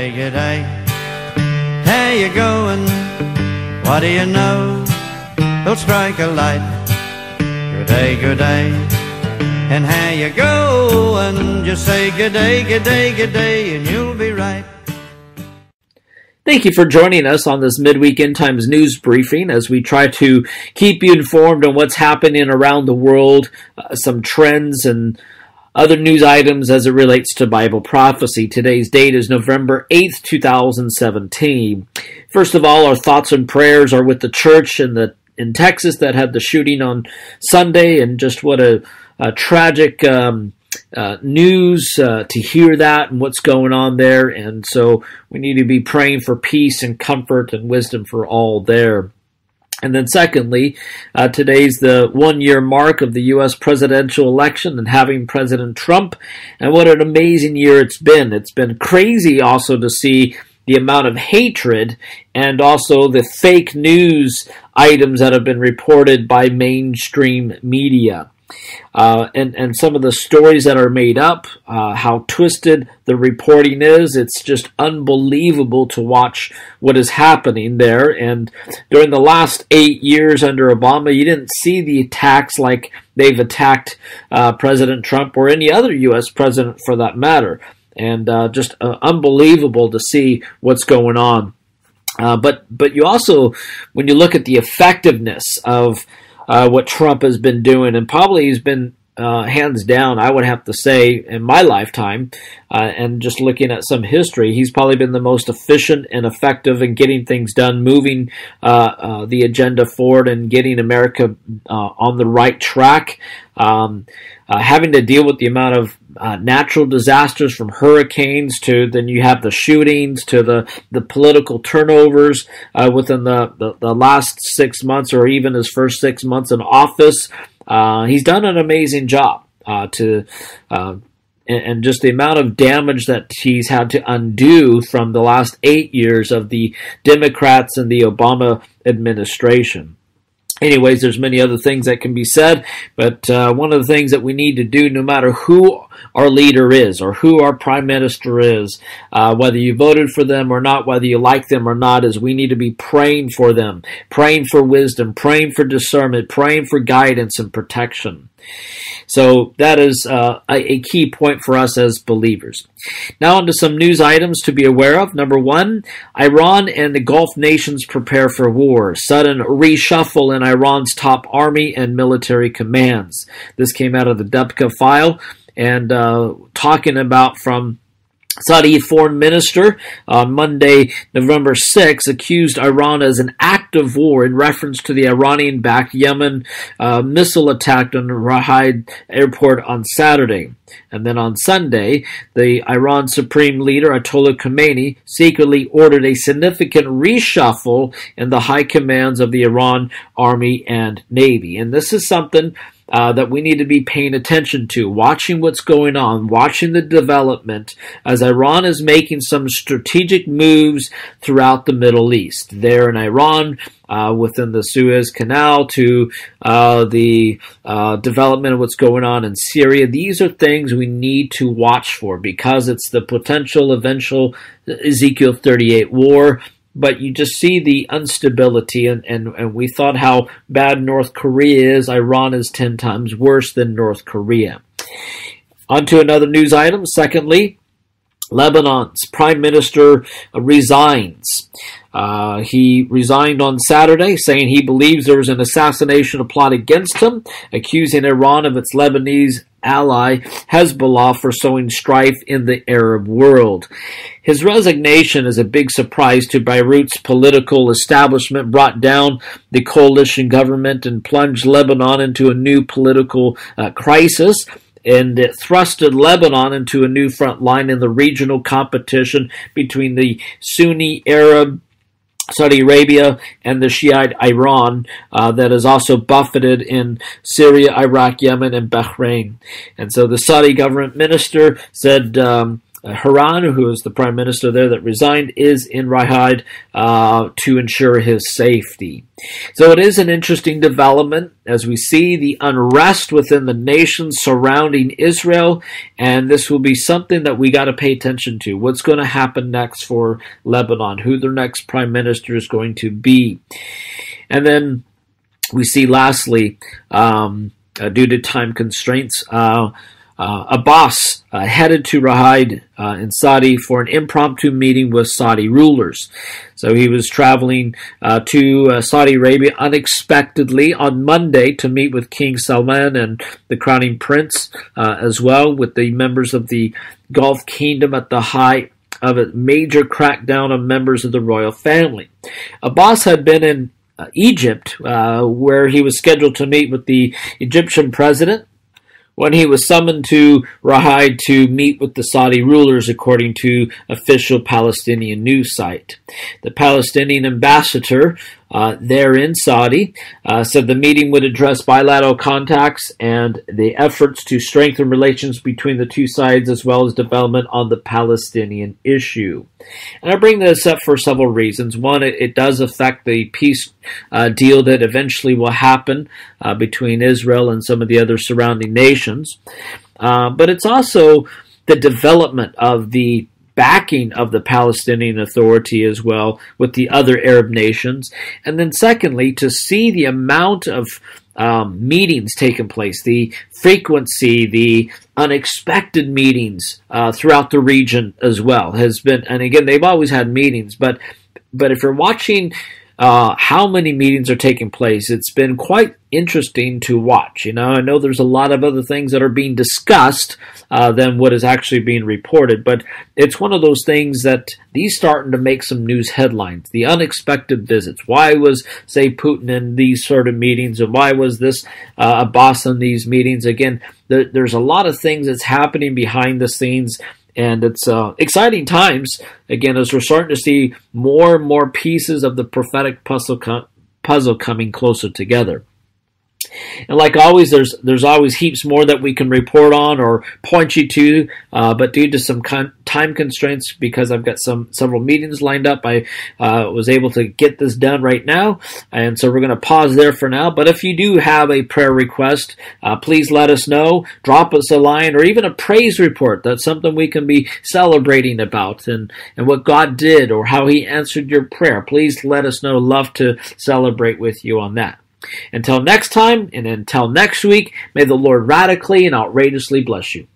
day, good day. How you going? What do you know? Don't strike a light. Good day, good day. And how you going? Just say good day, good day, good day, and you'll be right. Thank you for joining us on this Midweek End Times news briefing as we try to keep you informed on what's happening around the world, some trends and other news items as it relates to Bible prophecy. Today's date is November 8th, 2017. First of all, our thoughts and prayers are with the church in Texas that had the shooting on Sunday, and just what a tragic news to hear that and what's going on there. And so we need to be praying for peace and comfort and wisdom for all there. And then secondly, today's the 1-year mark of the U.S. presidential election and having President Trump. And what an amazing year it's been. It's been crazy also to see the amount of hatred and also the fake news items that have been reported by mainstream media. And some of the stories that are made up, how twisted the reporting is. It's just unbelievable to watch what is happening there. And during the last 8 years under Obama, you didn't see the attacks like they've attacked President Trump or any other U.S. president for that matter. And just unbelievable to see what's going on. But you also, when you look at the effectiveness of what Trump has been doing, and probably he's been hands down, I would have to say, in my lifetime, and just looking at some history, he's probably been the most efficient and effective in getting things done, moving the agenda forward and getting America on the right track. Having to deal with the amount of natural disasters, from hurricanes to then you have the shootings to the political turnovers within the last 6 months, or even his first 6 months in office. He's done an amazing job and just the amount of damage that he's had to undo from the last 8 years of the Democrats and the Obama administration. Anyways, there's many other things that can be said, but one of the things that we need to do, no matter who our leader is or who our prime minister is, whether you voted for them or not, whether you like them or not, is we need to be praying for them, praying for wisdom, praying for discernment, praying for guidance and protection. So that is a key point for us as believers. Now on to some news items to be aware of. Number one, Iran and the Gulf nations prepare for war. Sudden reshuffle in Iran's top army and military commands. This came out of the Dubka file, and talking about from Saudi foreign minister on Monday, November 6, accused Iran as an act of war in reference to the Iranian-backed Yemen missile attack on Riyadh airport on Saturday. And then on Sunday, the Iran Supreme Leader Ayatollah Khamenei secretly ordered a significant reshuffle in the high commands of the Iran Army and Navy. And this is something that we need to be paying attention to, watching what's going on, watching the development as Iran is making some strategic moves throughout the Middle East. There in Iran, within the Suez Canal, to the development of what's going on in Syria. These are things we need to watch for because it's the potential eventual Ezekiel 38 war. But you just see the instability, and we thought how bad North Korea is. Iran is 10 times worse than North Korea. On to another news item. Secondly, Lebanon's prime minister resigns. He resigned on Saturday, saying he believes there was an assassination plot against him, accusing Iran of its Lebanese ally Hezbollah for sowing strife in the Arab world. His resignation is a big surprise to Beirut's political establishment, brought down the coalition government and plunged Lebanon into a new political crisis. And it thrusted Lebanon into a new front line in the regional competition between the Sunni Arab Saudi Arabia and the Shiite Iran that is also buffeted in Syria, Iraq, Yemen, and Bahrain. And so the Saudi government minister said Haran, who is the prime minister there that resigned, is in Riyadh to ensure his safety. So it is an interesting development as we see the unrest within the nations surrounding Israel, and this will be something that we got to pay attention to. What's going to happen next for Lebanon? Who their next prime minister is going to be? And then we see lastly, due to time constraints, Abbas headed to Riyadh in Saudi for an impromptu meeting with Saudi rulers. So he was traveling to Saudi Arabia unexpectedly on Monday to meet with King Salman and the crowning prince, as well with the members of the Gulf Kingdom at the height of a major crackdown on members of the royal family. Abbas had been in Egypt, where he was scheduled to meet with the Egyptian president, when he was summoned to Riyadh to meet with the Saudi rulers, according to official Palestinian news site. The Palestinian ambassador there in Saudi said the meeting would address bilateral contacts and the efforts to strengthen relations between the two sides, as well as development on the Palestinian issue. And I bring this up for several reasons. One, it does affect the peace deal that eventually will happen between Israel and some of the other surrounding nations. But it's also the development of the backing of the Palestinian Authority as well with the other Arab nations. And then secondly, to see the amount of meetings taking place, the frequency, the unexpected meetings throughout the region as well has been, and again, they've always had meetings, but if you're watching how many meetings are taking place, it's been quite interesting to watch. You know, I know there's a lot of other things that are being discussed than what is actually being reported, but it's one of those things that these starting to make some news headlines. The unexpected visits. Why was, say, Putin in these sort of meetings, and why was this Abbas in these meetings? Again, there's a lot of things that's happening behind the scenes. And it's exciting times, again, as we're starting to see more and more pieces of the prophetic puzzle coming closer together. And like always, there's always heaps more that we can report on or point you to, but due to some time constraints, because I've got several meetings lined up, I was able to get this done right now, and so we're going to pause there for now. But if you do have a prayer request, please let us know, drop us a line, or even a praise report. That's something we can be celebrating about, and what God did or how He answered your prayer. Please let us know. Love to celebrate with you on that. Until next time, and until next week, may the Lord radically and outrageously bless you.